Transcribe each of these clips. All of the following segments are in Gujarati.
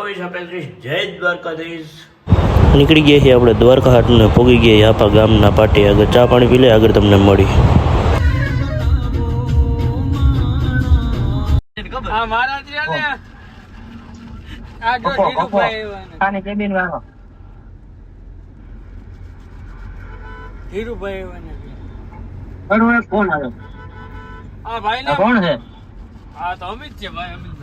જય દ્વારકાધીશ। નીકળી ગયા છીએ આપણે દ્વારકા હાટને પોગી ગયા આપા ગામના પાટે। આગળ ચા પાણી પી લે, આગળ તમને મળી। આ મારા જ રહ્યા ને આ જો ધીરુભાઈ આની કેબિન વાળો ધીરુભાઈ વાળો એક ફોન આવ્યો। આ ભાઈ ને કોણ છે? આ તો અમિત છે ભાઈ, અમિત।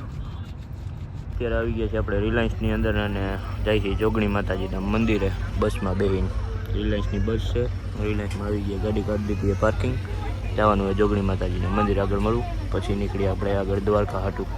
અત્યારે આવી ગયા છે આપણે રિલાયન્સની અંદર અને જાય છે જોગણી માતાજીના મંદિરે બસમાં બેસીને। રિલાયન્સની બસ છે, રિલાયન્સમાં આવી ગયા, ગાડી કાઢી દીધી પાર્કિંગ, જવાનું હોય જોગણી માતાજીના મંદિર આગળ મળવું, પછી નીકળી આપણે આગળ દ્વારકા હાટું।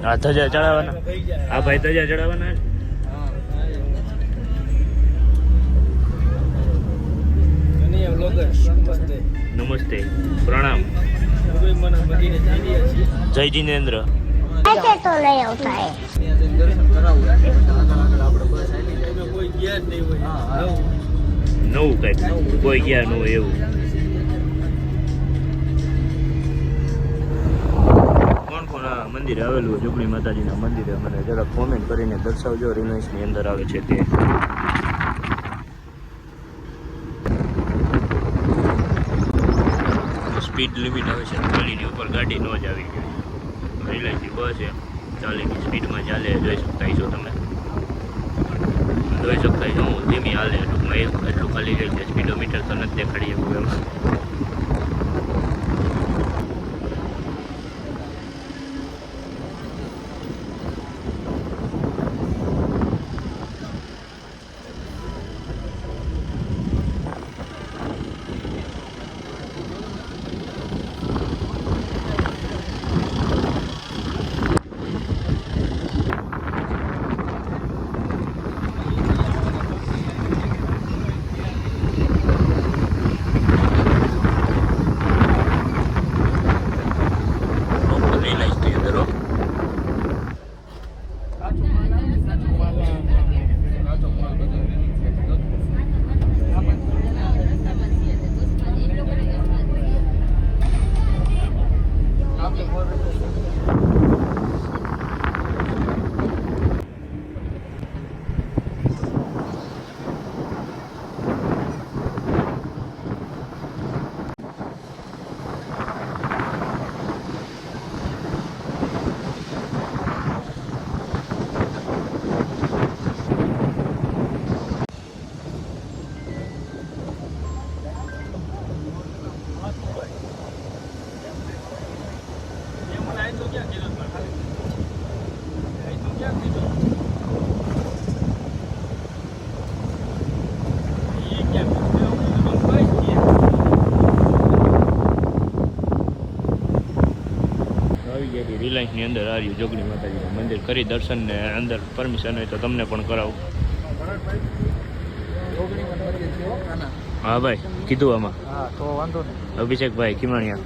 આ ધજા ચડાવવાના, આ ભાઈ ધજા ચડાવવાના। નમસ્તે, પ્રણામ, જય જીનેન્દ્ર। નવું કઈક કોઈ ગયા ન હોય એવું। મંદિર આવેલું જોગણી માતાજીના મંદિરે મને જરા કોમેન્ટ કરીને દર્શાવજો રિલાયન્સની અંદર આવે છે તે। સ્પીડ લિમિટ આવે છે 40ની ઉપર ગાડી ન જ આવી ગઈ। રિલાયન્સની બસ છે 40ની સ્પીડમાં ચાલે, જોઈ શકતા છો તમે, જોઈ શકતા છો। હું ધીમી હાલે ટૂંકમાં એટલું ખાલી રહી છે, સ્પીડોમીટર તો નથી દેખાડી શકું એમાં। રિલાયન્સની અંદર આ રહ્યું જોગણી માતાજીનું મંદિર। કરી દર્શન ને અંદર પરમિશન હોય તો તમને પણ કરાવું। હા ભાઈ કીધું આમાં, હા તો વાંધો નહીં। અભિષેક ભાઈ કિમાણિયા,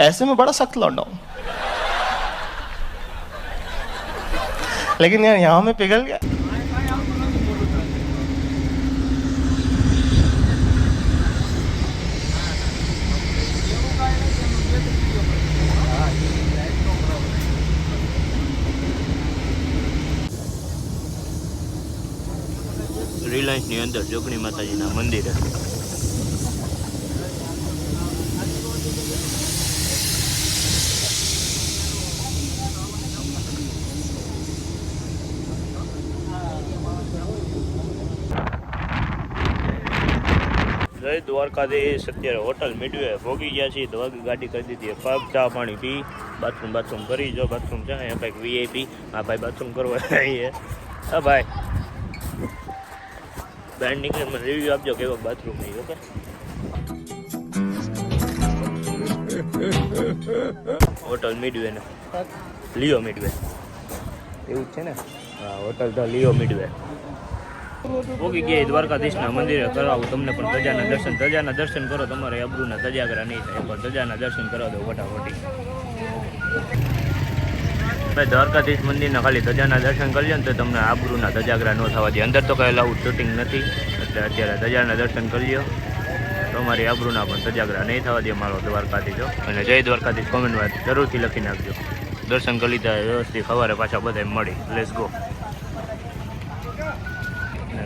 ऐसे में बड़ा सख्त लौंडा हूं, लेकिन यार यहाँ में पिघल गया। રિલાયન્સની અંદર જોગણી માતાજીના મંદિરે જય દ્વારકાધીશ। અત્યારે હોટલ મિડવે ભોગી ગયા છીએ, તો ગાડી કરી દીધી પગ, ચા પાણી પી, બાથરૂમ કરી, જો બાથરૂમ છે અહીંયા કંઈક વીઆઈપી। હા ભાઈ બાથરૂમ કરવા આવીએ। હા ભાઈ બેન્ડ નીકળે મને રિવ્યુ આપજો કેવો બાથરૂમ નહીં, ઓકે। હોટલ મિડવે ને લિયો મિડવે એવું જ છે ને? હા, હોટલ ધ લિયો મિડવે. પોગી ગયા દ્વારકાધીશના મંદિરે. કરાવું તમને પણ ધજાના દર્શન. ધજાના દર્શન કરો, તમારે અબરૂના ધજાગરા નહીં થાય, પણ ધજાના દર્શન કરાવ દો ફટાફટી. ભાઈ દ્વારકાધીશ મંદિરના ખાલી ધજાના દર્શન કરી લો ને તો તમને આબરૂના ધજાગરા ન થવા દે. અંદર તો કઈ લાવું શૂટિંગ નથી, એટલે અત્યારે ધજાના દર્શન કરી લો, તમારી આબરૂના પણ ધજાગરા નહીં થવા દે મારો દ્વારકાધીશ. અને જય દ્વારકાધીશ કોમેન્ટમાં જરૂરથી લખી નાખજો. દર્શન કરી લીધા વ્યવસ્થિત, સવારે પાછા બધા મળી. Let's go.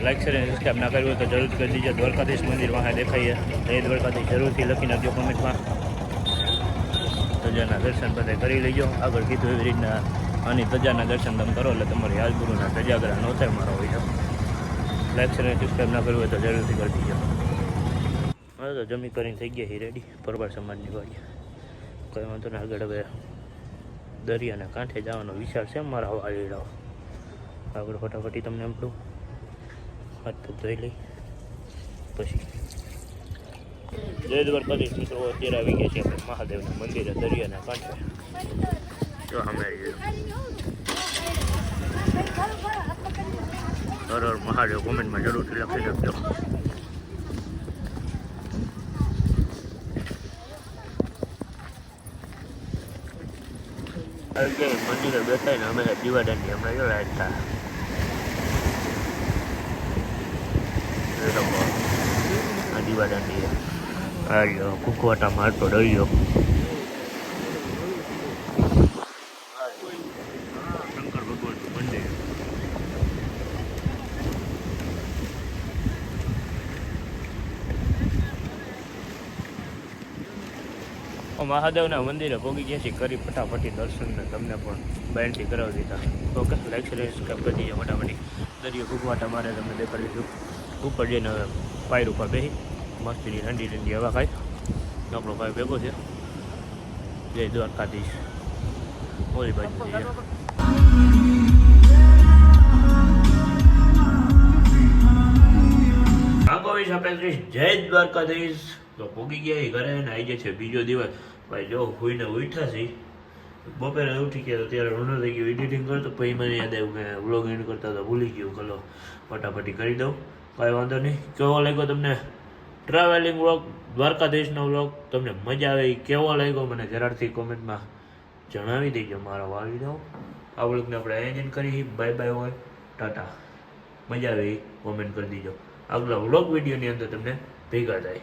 લાઈક શેર અને સબસ્ક્રાઈબ ના કર્યું હોય તો જરૂરથી કરી દીજો. દ્વારકાધીશ મંદિર વાહ દેખાઈએ. જય દ્વારકાધીશ જરૂરથી લખી નાખજો કોમેન્ટમાં. ધજાના દર્શન બધા કરી લેજો. આગળ કીધું એવી રીતના આની ધજાના દર્શન તમે કરો એટલે તમારી આલગુરુના ધજાગરા ન થાય મારો હોય. લાઈક શેર અને સબસ્ક્રાઈબ ના કર્યું હોય તો જરૂરથી કરી દીજો. હવે તો જમી કરીને થઈ ગયા રેડી. પરબાર સમાજની વાડી કંઈ વાંધો ને. આગળ હવે દરિયાના કાંઠે જવાનો વિચાર છે મારા વાલીડાઓ. આગળ ફટાફટી તમને આપણું હાથ પગ ધોઈ લઈ પછી. જય દ્વારકાધીશ મિત્રો, અત્યારે આવી ગયા છે આપણે મહાદેવના મંદિરે દરિયાના કાંઠે. જો અમે હર હર મહાદેવ કોમેન્ટમાં જરૂરથી લખી નાખજો. મંદિરે બેઠા ને અમે દીવાદાંડી હમણાં જો લાગતા આ દીવાદાંડી આવ્યો કુકવાટા મારતો ડળ્યો. શંકર ભગવાનનું મંદિર. મહાદેવના મંદિરે પહોંચી ગયા છીએ. કરી ફટાફટી દર્શન ને તમને પણ બેન્ડથી કરાવી દીધા. ઓકે, લાઈક શેર સબસ્ક્રાઈબ કરી દીધો ફટાફટી. દરિયો કુકવાટા મારે તમને દેખાડી દીધું. ઉપર જઈને હવે પાયર ઉપર બેસી મસ્તીની ઠંડી ઠંડી હવા ખાઈ. આપણો ભાઈ ભેગો છે. જય દ્વારકાધીશ. ઓલી બાજુ જઈએ. જય દ્વારકાધીશ. તો પોગી ગયા એ ઘરે ને આવી જાય છે બીજો દિવસ. ભાઈ જો હોઈને ઉઠ્યા છે. બપોરે ઉઠી ગયા તો ત્યારે ઊંધો થઈ ગયું એડિટિંગ કરતો. પછી મને યાદ આવ્યું કે વ્લોગ એન્ડ કરતા તો ભૂલી ગયું. ચલો ફટાફટી કરી દઉં, કાંઈ વાંધો નહીં. કેવો લાગ્યો તમને ટ્રાવેલિંગ વ્લોગ, દ્વારકાધીશનો વ્લોગ? તમને મજા આવે કેવો લાગ્યો મને જરાકથી કોમેન્ટમાં જણાવી દેજો મારા વાલી દો. આ વ્લોગને આપણે એન્ડ કરી. બાય બાય હોય, ટાટા. મજા આવે કોમેન્ટ કરી દીજો. આગલા વ્લોગ વિડીયોની અંદર તમને ભેગા થાય.